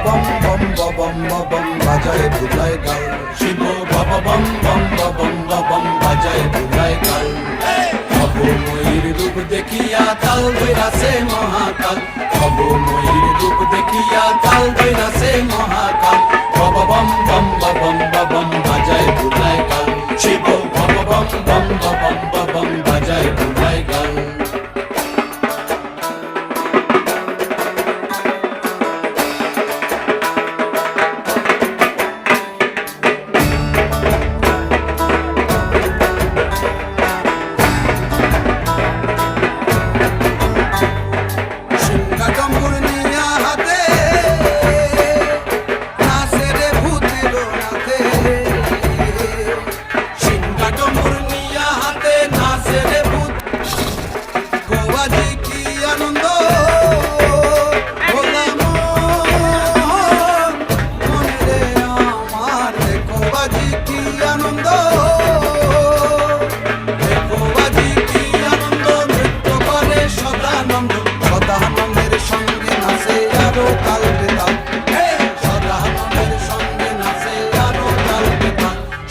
Bomb bomb bomb bomb বাজায় বুলায় গাল, শিব বাবা বম বম বম বম বাজায় বুলায় গাল। ভবময়ীর রূপ দেখিয়া তাল ধইরাছে মহাকাল, ভবময়ীর রূপ দেখিয়া তাল ধইরাছে মহাকাল। বাবা বম বম বম বম বাজায় বুলায় গাল, শিব বাবা বম বম বম বাজায় বুলায় গাল।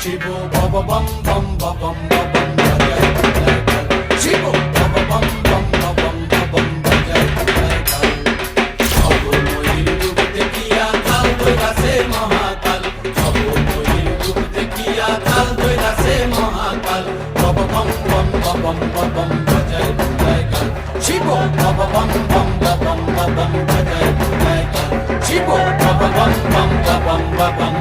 শিব বাবা বম বম বম বম বাজায় বুলায় গাল, শিব বাবা বম বম বম বম বাজায় বুলায় গাল। ভবময়ীর রূপ দেখিয়া তাল ধইরাছে মহাকাল, ভবময়ীর রূপ দেখিয়া তাল ধইরাছে মহাকাল। বাবা বম বম বম বাজায় বুলায় গাল, শিব বাবা বম বম বাজায় বুলায় গাল, শিব বাবা বম বম